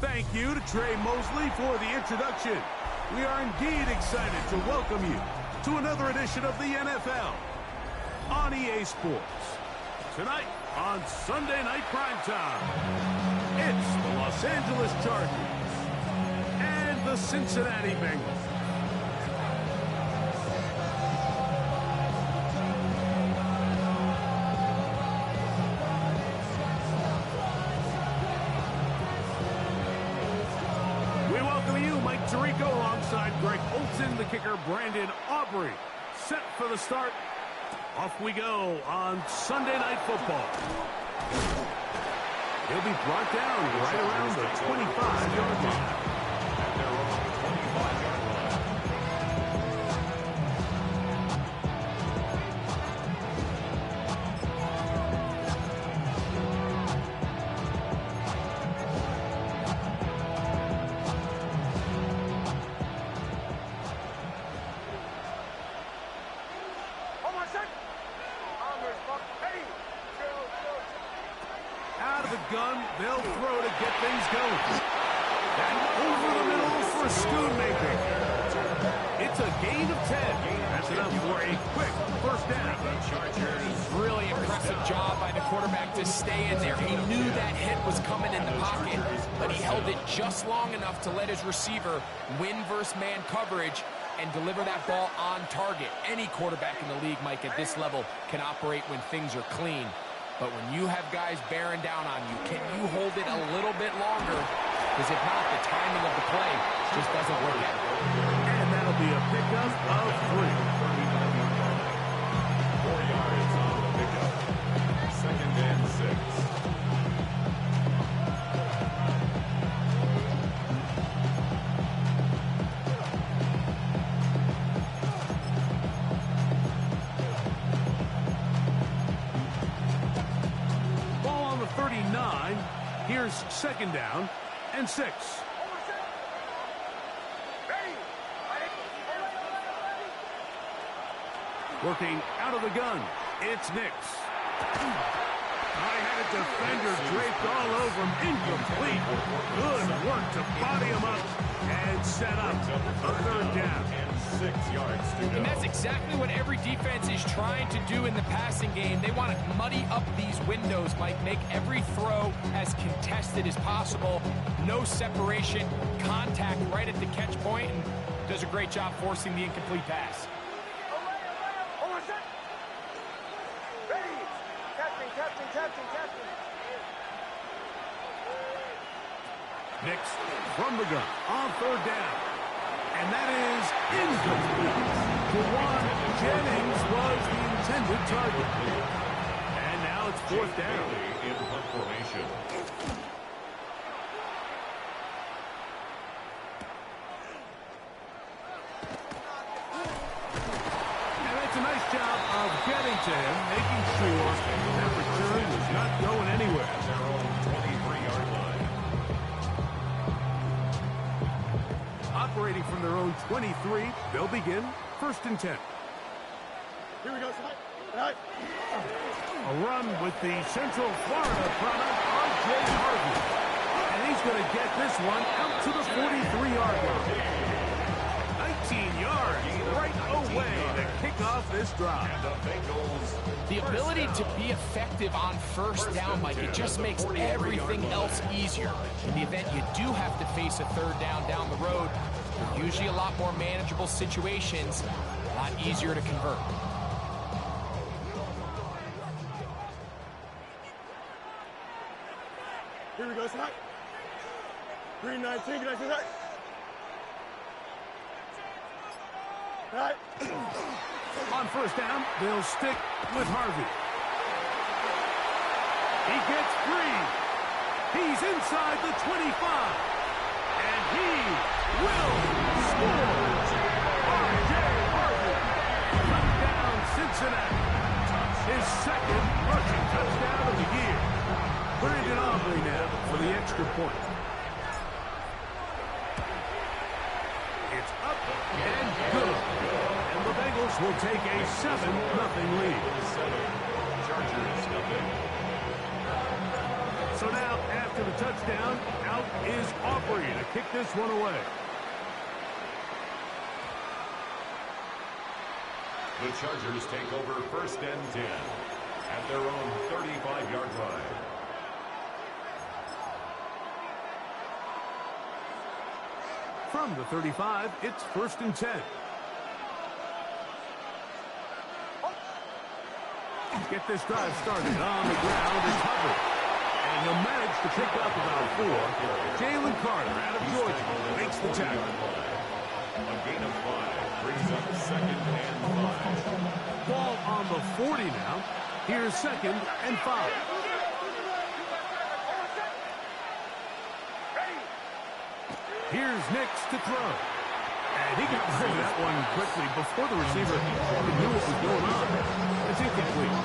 Thank you to Trey Mosley for the introduction. We are indeed excited to welcome you to another edition of the NFL on EA Sports. Tonight on Sunday Night Primetime, it's the Los Angeles Chargers and the Cincinnati Bengals. Tirico alongside Greg Olsen, the kicker Brandon Aubrey. Set for the start. Off we go on Sunday Night Football. He'll be brought down right around the 25-yard line. Out of the gun, they'll throw to get things going. And over the middle for Schoonmaker. It's a gain of 10. That's enough for a quick first down. Really impressive job by the quarterback to stay in there. He knew that hit was coming in the pocket, but he held it just long enough to let his receiver win versus man coverage and deliver that ball on target. Any quarterback in the league, Mike, at this level can operate when things are clean. But when you have guys bearing down on you, can you hold it a little bit longer? Because if not, the timing of the play just doesn't work out. And that'll be a pickup of 3. 4 yards on the pickup. 2nd and 6. Here's 2nd down and 6. Working out of the gun, it's Nix. I had a defender draped all over him, incomplete. Good work to body him up and set up a 3rd down. 6 yards to go. And that's exactly what every defense is trying to do in the passing game. They want to muddy up these windows, Mike, make every throw as contested as possible. No separation, contact right at the catch point, and does a great job forcing the incomplete pass. Nix from the gun on 3rd down. And that is incomplete. Juwan Jennings was the intended target. And now it's 4th down. In punt formation. And that's a nice job of getting to him, making sure that return was not going anywhere. Their own 23-yard line. Operating from their own 23, they'll begin 1st and 10. Here we go, A run with the Central Florida product, R.J. Harvey. And he's going to get this one out to the 43-yard line. 19 yards right away to kick off this drive. The ability to be effective on 1st down, Mike, it just makes everything else easier. In the event you do have to face a 3rd down the road, they're usually a lot more manageable situations, a lot easier to convert. Here we go, tonight. Green 19, can I see that? Right. On 1st down, they'll stick with Harvey. He gets free. He's inside the 25. And he will score. R.J. Harvey. Touchdown, Cincinnati. His 2nd rushing touchdown of the year. Brandon Aubrey now for the extra point. It's up and good. And the Bengals will take a 7-0 lead. So now, after the touchdown. Out is Aubrey to kick this one away. The Chargers take over 1st and 10 at their own 35-yard line. From the 35, it's 1st and 10. Get this drive started on the ground and covered. And he'll manage to pick up about 4. Jalen Carter out of Georgia makes the tackle. A gain of 5 brings up 2nd and 5. Ball on the 40 now. Here's 2nd and 5. Here's Nix to throw. And he got rid of that one quickly before the receiver even knew what was going on. It's incomplete.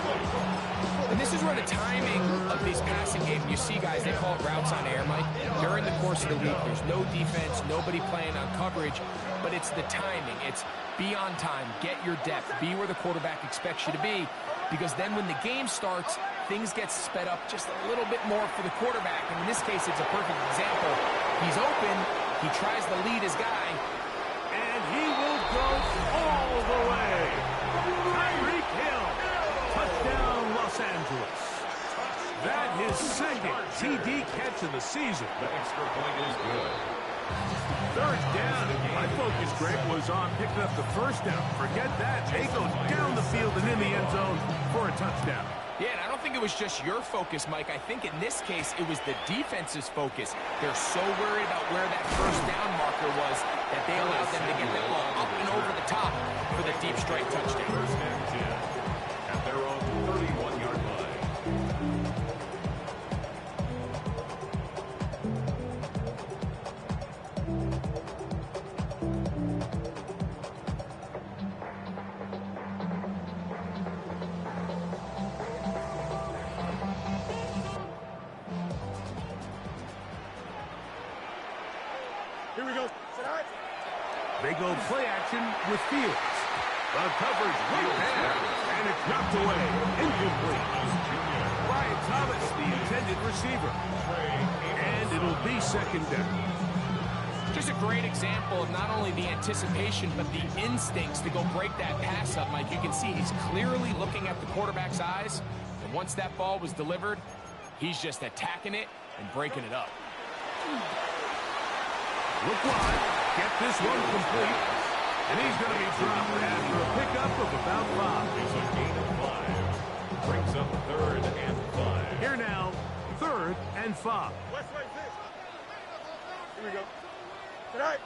And this is where the timing of these passing games, you see guys, they call it routes on air, Mike. During the course of the week, there's no defense, nobody playing on coverage, but it's the timing. It's be on time, get your depth, be where the quarterback expects you to be, because then when the game starts, things get sped up just a little bit more for the quarterback. And in this case, it's a perfect example. He's open, he tries to lead his guy, and he will go all the way. Tyreek Hill, touchdown Los Angeles. That his 2nd TD catch of the season. The extra point is good. 3rd down. My focus, Greg, was on picking up the 1st down. Forget that. They go down the field and in the end zone for a touchdown. Yeah, and I don't think it was just your focus, Mike. I think in this case, it was the defense's focus. They're so worried about where that 1st down marker was that they allowed them to get that ball up and over the top for the deep strike touchdown. 1st and 10 at their own 31-yard line. Here we go. They go play action with Fields. The coverage right there, and it's knocked away. Incomplete. Brian Thomas, the intended receiver. And it'll be 2nd down. Just a great example of not only the anticipation, but the instincts to go break that pass up, Mike. You can see he's clearly looking at the quarterback's eyes, and once that ball was delivered, he's just attacking it and breaking it up. Look wide. Get this one complete. And he's going to be dropped after a pickup of about 5. It's a gain of 5. Brings up 3rd and 5. Here now, 3rd and 5. West right this. Here we go. Tonight.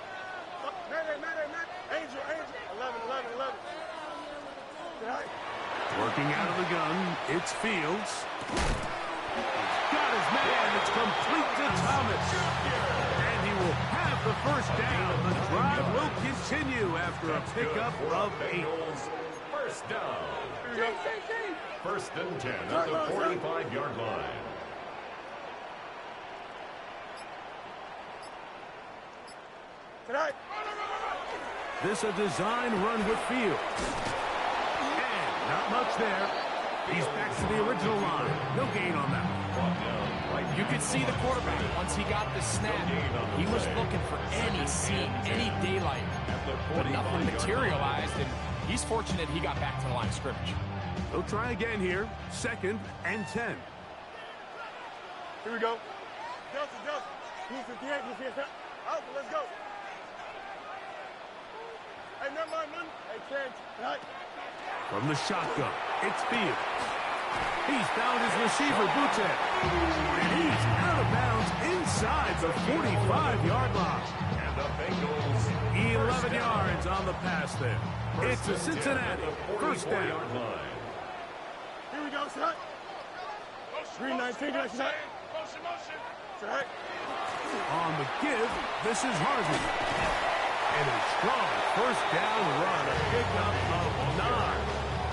Matt. Angel. 11. Tonight. Working out of the gun, it's Fields. He's got his man. It's complete to Thomas. And he will have the 1st down. The drive will continue after a pickup of 8. 1st down. Here we go. 1st and 10 at the 45-yard line. Tonight. This a design run with Fields. And not much there. He's back to the original line. No gain on that. You could see the quarterback, once he got the snap, he was looking for any seam, any daylight, but nothing materialized, and he's fortunate he got back to the line of scrimmage. They'll try again here. 2nd and 10. Here we go. Justin. Who's 58? Out, let's go. Hey, never mind. Hey, Trent. Tonight. From the shotgun, it's Fields. He's found his receiver, Butte. And he's out of bounds inside the 45-yard line. And the Bengals 11 yards on the pass there. It's a Cincinnati 1st down. Here we go, son. 319, tonight. Tonight. On the give, this is Harvey. And a strong 1st down run, a pickup of 9.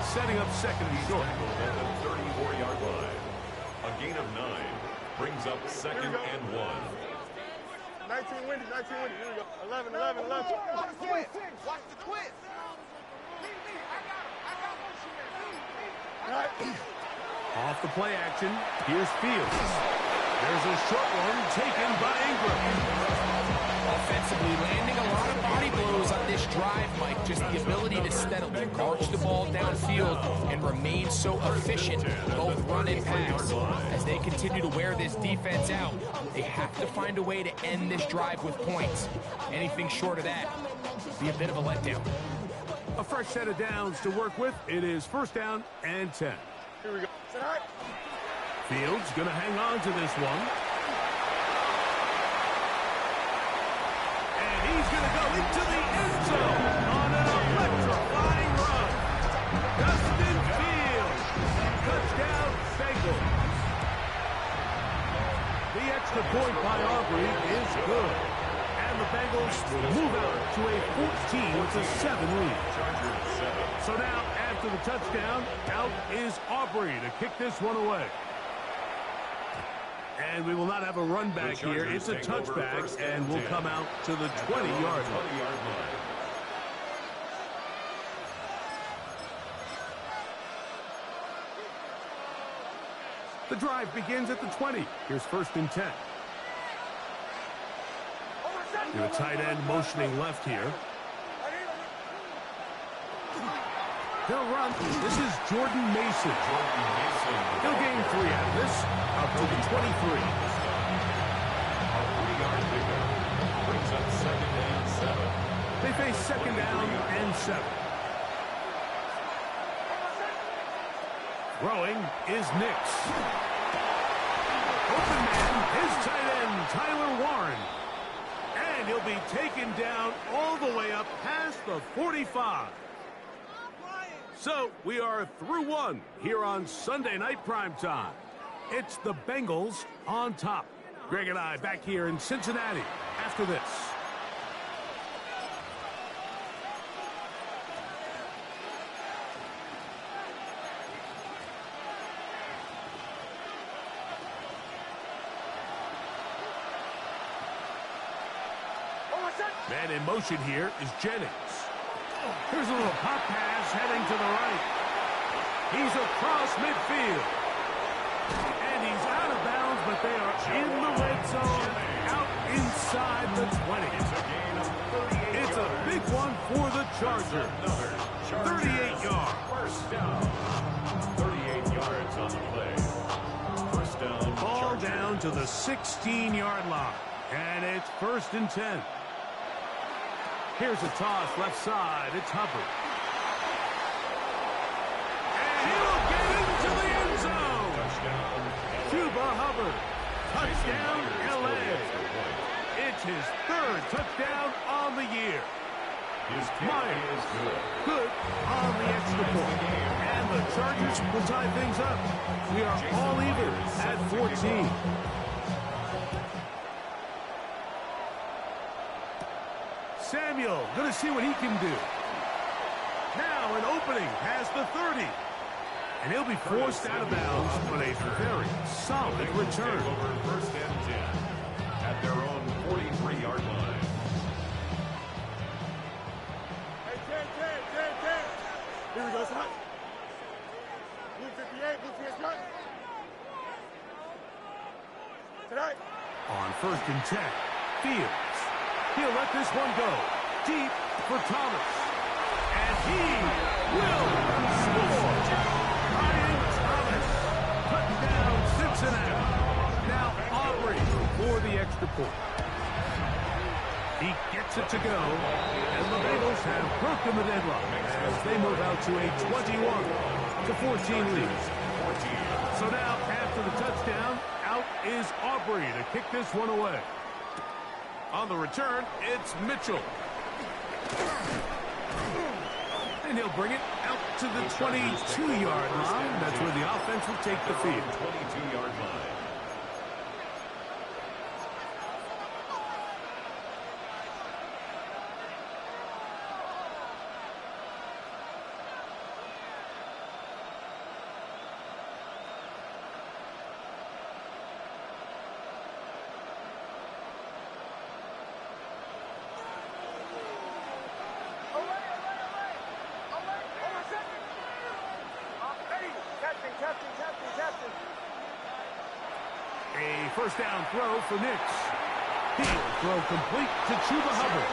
Setting up 2nd and short. At the 34-yard line. A gain of 9 brings up 2nd and 1. 19 windy. Here we go. 11. Watch the twist. Off the play action, here's Fields. There's a short one taken by Ingram. Offensively, landing a lot of body blows on this drive, Mike. Just the ability to steadily march the ball downfield and remain so efficient, both run and pass. As they continue to wear this defense out, they have to find a way to end this drive with points. Anything short of that would be a bit of a letdown. A fresh set of downs to work with. It is first down and 10. Here we go. Fields going to hang on to this one. And he's going to go into the end zone on an electrifying run. Justin Fields. Touchdown, Bengals. The extra point by Aubrey is good. And the Bengals will move out to a 14-7 lead. So now, after the touchdown, out is Aubrey to kick this one away. And we will not have a run back here. It's a touchback, and we'll come out to the 20-yard line. The drive begins at the 20. Here's first and 10. The tight end motioning left here. He'll run. This is Jordan Mason. He'll gain 3 out of this, up to the 23. A 3-yard pickup brings up second and 7. They face second down and 7. Throwing is Nix. Open man, his tight end, Tyler Warren. And he'll be taken down all the way up past the 45. So, we are through one here on Sunday Night Primetime. It's the Bengals on top. Greg and I back here in Cincinnati after this. Man in motion here is Jennings. Here's a little pop pass heading to the right. He's across midfield. And he's out of bounds, but they are in the red zone, out inside the 20. It's a big one for the Chargers. 38 yards. First down. 38 yards on the play. First down. Ball down to the 16-yard line. And it's first and 10. Here's a toss left side. It's Hubbard. And he'll get into the end zone. Touchdown. Chuba Hubbard. Touchdown, L.A. It's his 3rd touchdown on the year. His kick is Good on the extra point. And the Chargers will tie things up. We are all even at 14. Samuel, going to see what he can do. Now an opening past the 30. And he'll be forced out of bounds on a very solid return. Over first and 10 at their own 43-yard line. Hey, 10. Here we go, son. Blue 58, blue 58. Tonight. On first and 10, Fields. He'll let this one go. Deep for Thomas. And he will score. Ryan Thomas. Touchdown, Cincinnati. Now Aubrey for the extra point. He gets it to go. And the Bengals have broken the deadlock as they move out to a 21-14 lead. So now, after the touchdown, out is Aubrey to kick this one away. On the return, it's Mitchell. And he'll bring it out to the 22-yard line. That's where the offense will take the field. 22-yard line. Captain. A first down throw for Nix. He'll throw complete to Chuba Hubbard.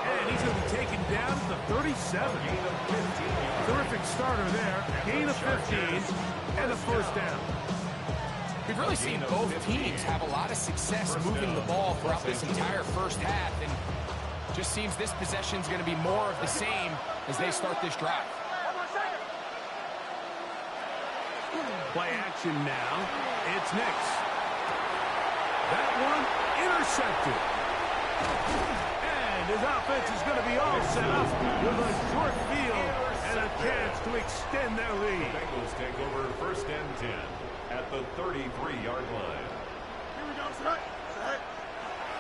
And he's going to be taken down at the 37. Terrific starter there. Gain of 15 and a first down. We've really seen both teams have a lot of success moving the ball throughout this entire first half, and just seems this possession is going to be more of the same as they start this drive. Play action now. It's Nix. That one intercepted. And his offense is going to be all set up with a short field and a chance to extend their lead. Bengals take over first and 10 at the 33-yard line. Here we go, set.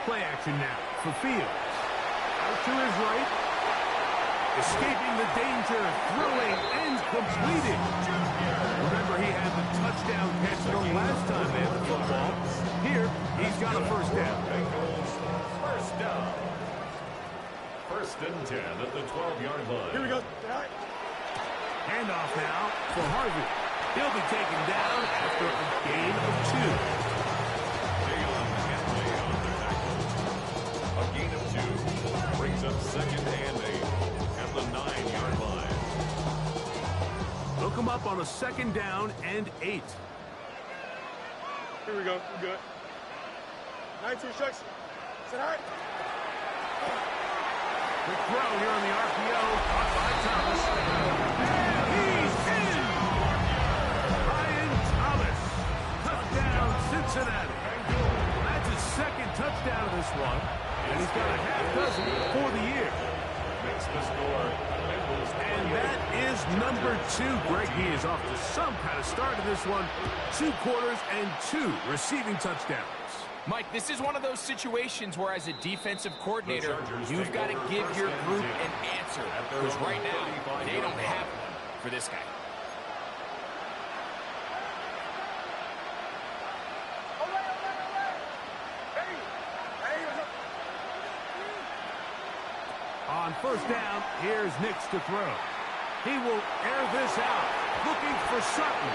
Play action now for Fields. Out to his right. Escaping the danger, throwing and completing. Remember, he had the touchdown catch the last time they had the football. Here, he's got a first down. Bengals first down. First and 10 at the 12-yard line. Here we go. Handoff now for Harvey. He'll be taken down after a gain of 2. A gain of 2 brings up second and 8 at the 9-yard line. They'll come up on a second down and 8. Here we go. We're good. 19 strikes. Set high. The throw here on the RPO. Caught by Thomas. And he's in! Ryan Thomas. Touchdown, Cincinnati. That's his second touchdown of this one. And he's got a half dozen for the year. Makes the score. And that is number 2. Greg, he is off to some kind of start in this one. 2 quarters and 2 receiving touchdowns. Mike, this is one of those situations where as a defensive coordinator, you've got to give your group an answer. Because right now, they don't have one for this guy. On first down, here's Nix to throw. He will air this out, looking for Sutton.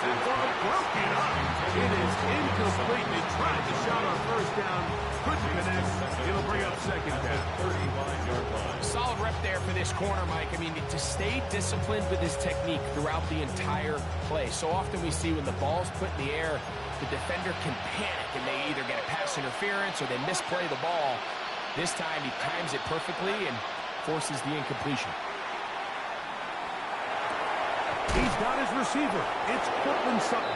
That ball broken up. It is incomplete. They tried the shot on first down. Couldn't connect. It'll bring up second down. 35-yard line. Solid rep there for this corner, Mike. I mean, to stay disciplined with his technique throughout the entire play. So often we see when the ball's put in the air, the defender can panic and they either get a pass interference or they misplay the ball. This time he times it perfectly and forces the incompletion. He's got his receiver. It's Cortland Sutton.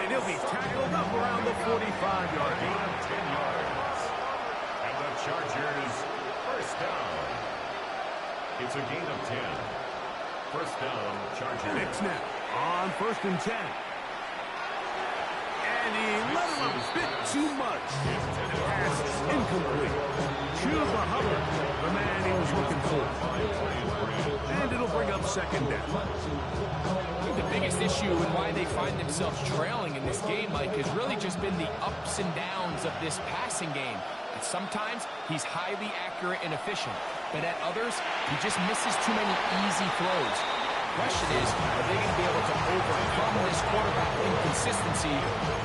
And he'll be tackled up around the 45-yard line. 10 yards. And the Chargers first down. It's a gain of 10. First down, Chargers. Nix now on first and 10. And he let him a bit too much. The pass is incomplete. Chuba Hubbard, the man he was looking for. And it'll bring up second down. I think the biggest issue and why they find themselves trailing in this game, Mike, has really just been the ups and downs of this passing game. And sometimes he's highly accurate and efficient, but at others, he just misses too many easy throws. The question is, are they going to be able to overcome this quarterback inconsistency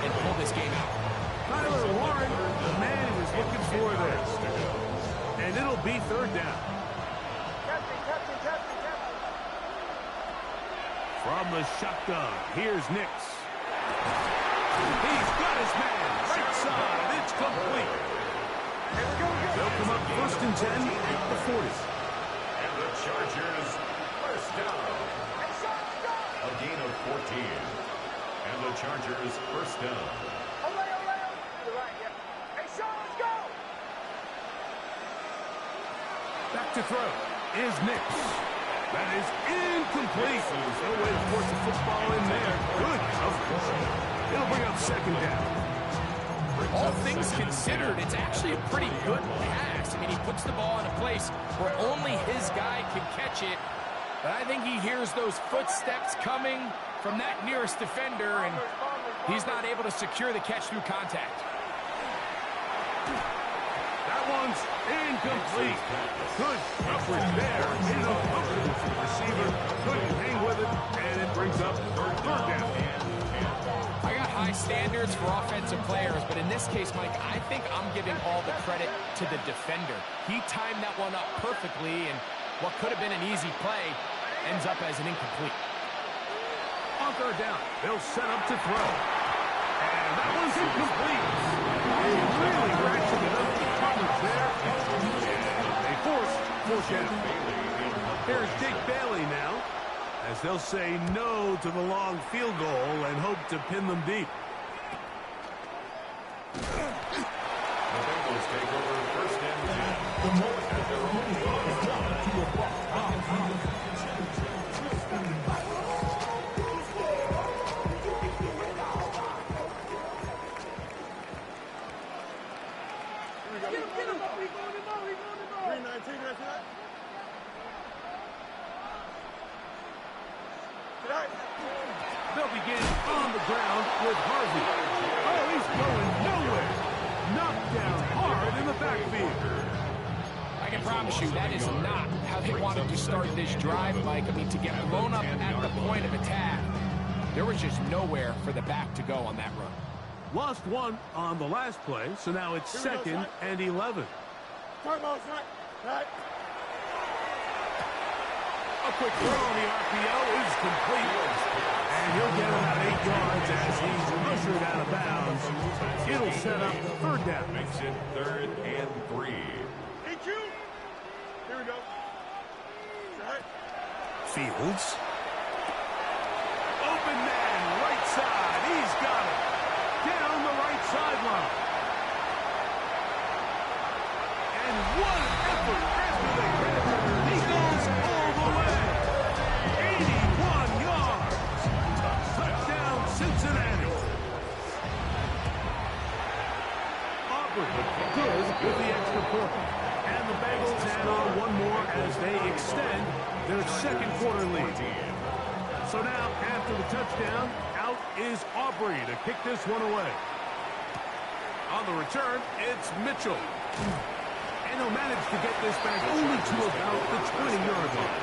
and pull this game out? Tyler Warren, the man he was looking for there. And it'll be third down. Captain. From the shotgun, here's Nix. He's got his man, right side, it's complete. They'll come up first and 10 at the 40. And the Chargers first down. A gain of 14. And the Chargers first down. Back to throw is Nix. That is incomplete. No way to force the football in there. Good coverage. It'll bring up second down. All things considered, it's actually a pretty good pass. I mean, he puts the ball in a place where only his guy can catch it. But I think he hears those footsteps coming from that nearest defender, and he's not able to secure the catch through contact. That one's incomplete. Good coverage there. Uncomfortable for the receiver. Couldn't hang with it, and it brings up third down. I got high standards for offensive players, but in this case, Mike, I think I'm giving all the credit to the defender. He timed that one up perfectly, and what could have been an easy play ends up as an incomplete. On third down, they'll set up to throw. And that one's incomplete. He really ratcheted up the coverage there. And they force down. Here's Jake Bailey now, as they'll say no to the long field goal and hope to pin them deep. The Bengals take over first and 10. At their own 12. They'll begin on the ground with Harvey. Oh, he's going nowhere. Knocked down hard in the backfield. I can promise you that is not how they wanted to start this drive, Mike. I mean, to get blown up at the point of attack, there was just nowhere for the back to go on that run. Lost one on the last play, so now it's second and 11. A quick throw on the RPO is complete. And he'll get about 8 yards as he's ushered out of bounds. It'll set up third down. Makes it 3rd and 3. Hey, Q. Here we go. Fields. Open man, right side. He's got it. Down the right sideline. And what an effort after the catch. He goes all the way. 81 yards. Touchdown, Cincinnati. Auburn good with the extra point. And the Bengals add on one more as they extend their second quarter lead. So now, after the touchdown, out is Aubrey to kick this one away. On the return, it's Mitchell. And he'll manage to get this back only to about the 20-yard line.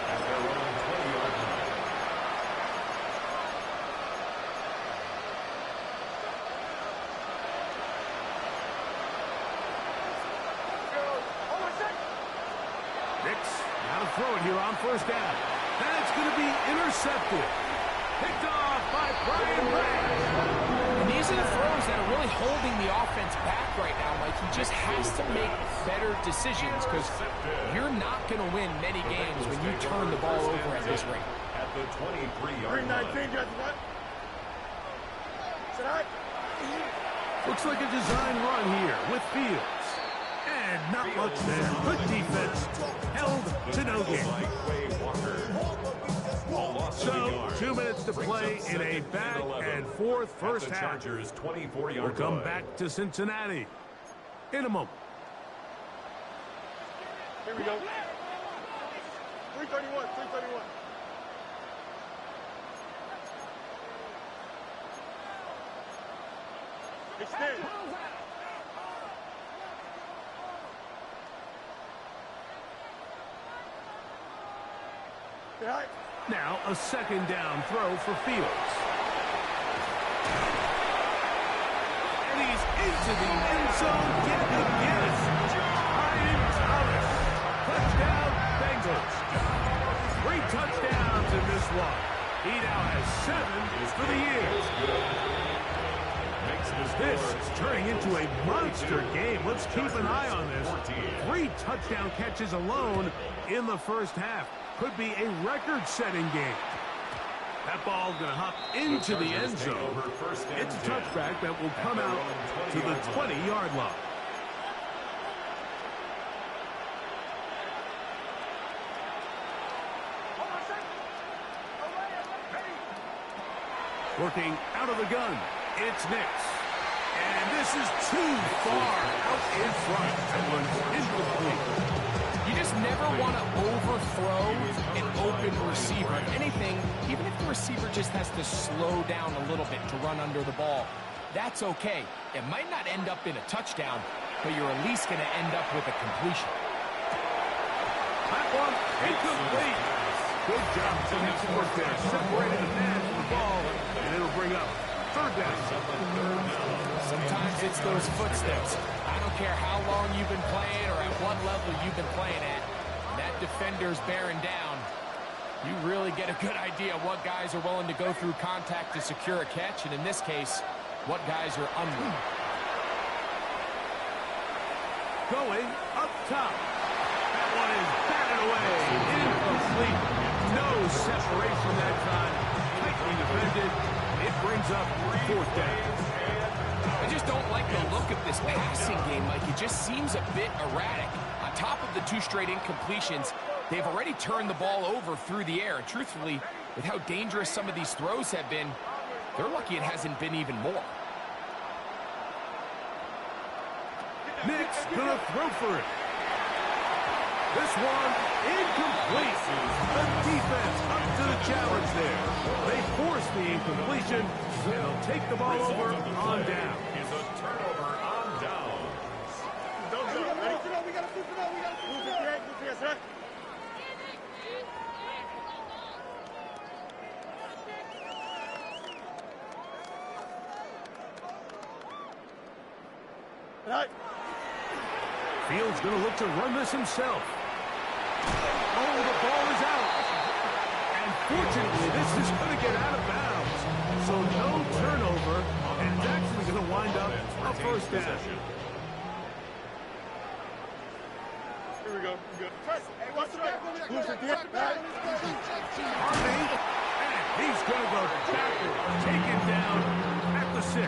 At their own 20-yard line. Nix, now to throw it here on first down. That's going to be intercepted. Picked off by Brian Branch. And these are the throws that are really holding the offense back right now, Mike. He just has to make better decisions because you're not going to win many games when you turn the ball over at this rate. At the 23-yard line. Looks like a design run here with Fields. And not much there. Good defense. Held to no gain. So, 2 minutes to play in a back and forth first half. We'll come back to Cincinnati in a moment. Here we go. 331, 331. Extend. Now a second down throw for Fields. And he's into the end zone yet again. Ryan Thomas. Touchdown, Bengals. 3 touchdowns in this one. He now has 7 for the year. This is turning into a monster game. Let's keep an eye on this. 3 touchdown catches alone in the first half. Could be a record-setting game. That ball going to hop into the end zone. It's a touchback that will come out to the 20-yard line. Working out of the gun, it's Nix. And this is too far out in front. That one's incomplete. You just never want to overthrow an open receiver. If anything, even if the receiver just has to slow down a little bit to run under the ball, that's okay. It might not end up in a touchdown, but you're at least going to end up with a completion. That one incomplete. Good job from the force there. Separated the man from the ball, and it'll bring up third down. Sometimes it's those footsteps. I don't care how long you've been playing or at what level you've been playing at. When that defender's bearing down, you really get a good idea of what guys are willing to go through contact to secure a catch, and in this case, what guys are unwilling. Going up top. That one is batted away. Incomplete. No separation that time. Tightly defended. It brings up fourth down. I just don't like the look of this passing game. Like, it just seems a bit erratic. On top of the 2 straight incompletions, they've already turned the ball over through the air. And truthfully, with how dangerous some of these throws have been, they're lucky it hasn't been even more. Nick's gonna throw for it. This one incomplete. The defense up to the challenge there. They force the incompletion, and they'll take the ball over on down. Is a turnover on down. We got to move it on. Move 58, move 58, sir. Right. Fields going to look to run this himself. Oh, the ball is out. And fortunately, this is going to get out of bounds. So no turnover, and it's actually going to wind up a first down. Here we go. Hey, what's up? Move 58. Harvey, and he's going to go backward, taken down at the 6.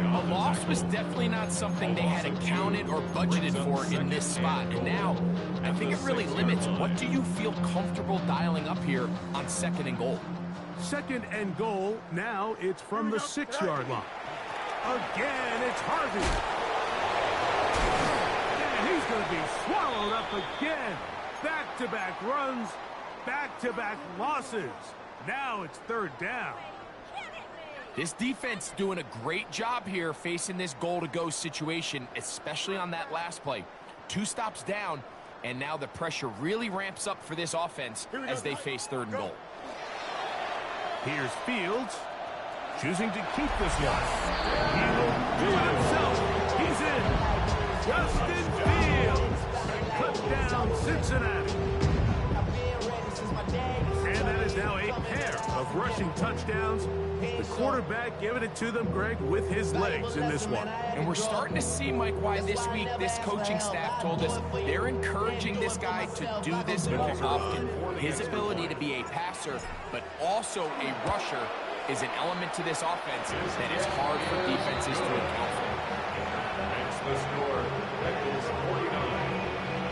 A loss was definitely not something they had accounted or budgeted for in this spot. And now, I think it really limits what do you feel comfortable dialing up here on 2nd and goal. 2nd and goal. Now it's from the 6-yard line. Again, it's Harvey. And he's going to be swallowed up again. Back-to-back runs, back-to-back losses. Now it's 3rd down. This defense doing a great job here facing this goal-to-go situation, especially on that last play. 2 stops down, and now the pressure really ramps up for this offense as they face 3rd and goal. Here's Fields, choosing to keep this one. He will do it himself. He's in. Justin Fields. Cut down Cincinnati. And that is now a pair of rushing touchdowns. The quarterback giving it to them, Greg, with his legs in this one. And we're starting to see, Mike, why this week this coaching staff told us they're encouraging this guy to do this more often. His ability to be a passer, but also a rusher, is an element to this offense that is hard for defenses to account for. That's the score. Bengals 49,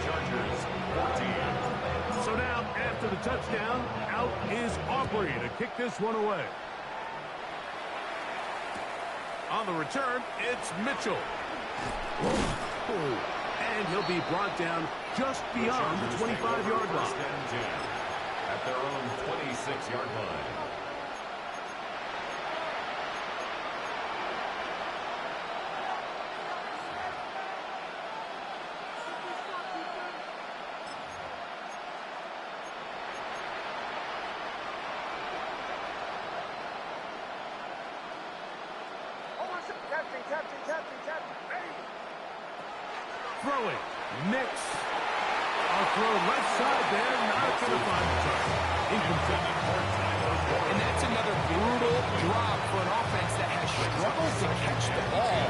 Chargers 14. So now, after the touchdown, out is Aubrey to kick this one away. On the return, it's Mitchell. And he'll be brought down just beyond the 25-yard line. At their own 26-yard line. Throwing, Nix. I'll throw left side there, not going to find the target. Incomplete. And that's another brutal drop for an offense that has struggled to catch the ball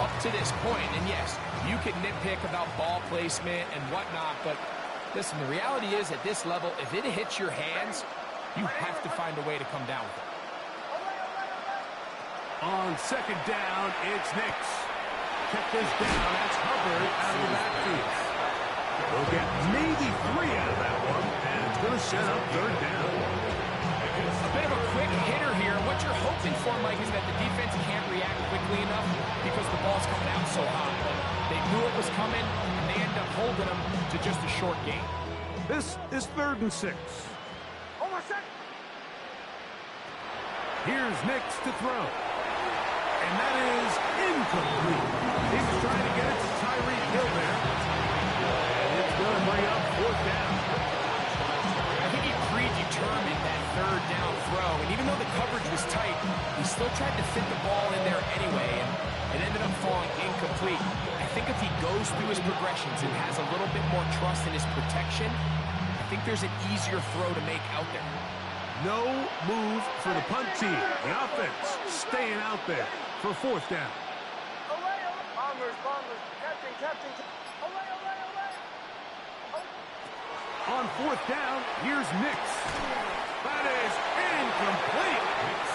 up to this point. And yes, you can nitpick about ball placement and whatnot, but listen, the reality is at this level, if it hits your hands, you have to find a way to come down with it. On 2nd down, it's Nix. Check this down. That's Hubbard out of the backfield. They'll get maybe 3 out of that one, and it's going to set up 3rd down. A bit of a quick hitter here. What you're hoping for, Mike, is that the defense can't react quickly enough because the ball's coming out so hot. But they knew it was coming, and they end up holding them to just a short gain. This is 3rd and 6. Here's Nix to throw. And that is incomplete. He was trying to get it to Tyreek Hill there. And it's going to bring up 4th down. I think he determined that third down throw. And even though the coverage was tight, he still tried to fit the ball in there anyway, and it ended up falling incomplete. I think if he goes through his progressions and has a little bit more trust in his protection, I think there's an easier throw to make out there. No move for the punt team. The offense staying out there for fourth down. Bombers, captain. On fourth down, here's Nix. That is incomplete.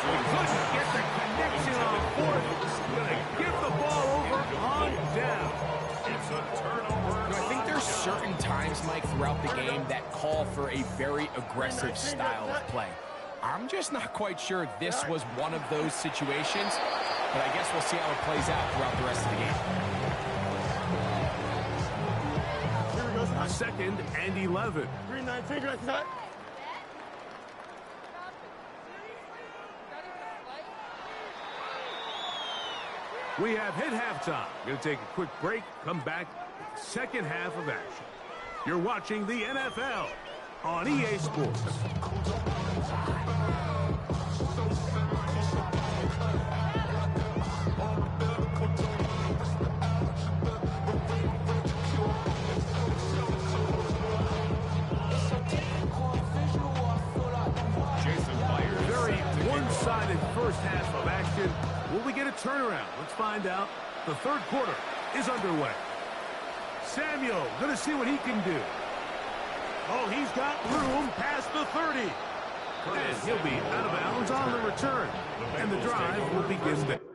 We couldn't get the connection on fourth. Going to give the ball over on down. It's a turnover. I think there's certain times, Mike, throughout the game that call for a very aggressive style of play. I'm just not quite sure this was one of those situations, but I guess we'll see how it plays out throughout the rest of the game. Second and 11. 3-19, that's not. We have hit halftime. Going to take a quick break, come back with the second half of action. You're watching the NFL on EA Sports. Very one-sided first half of action. Will we get a turnaround? Let's find out. The third quarter is underway. Samuel going to see what he can do. Oh, he's got room past the 30. And he'll be out of bounds on the return. And the drive will begin there.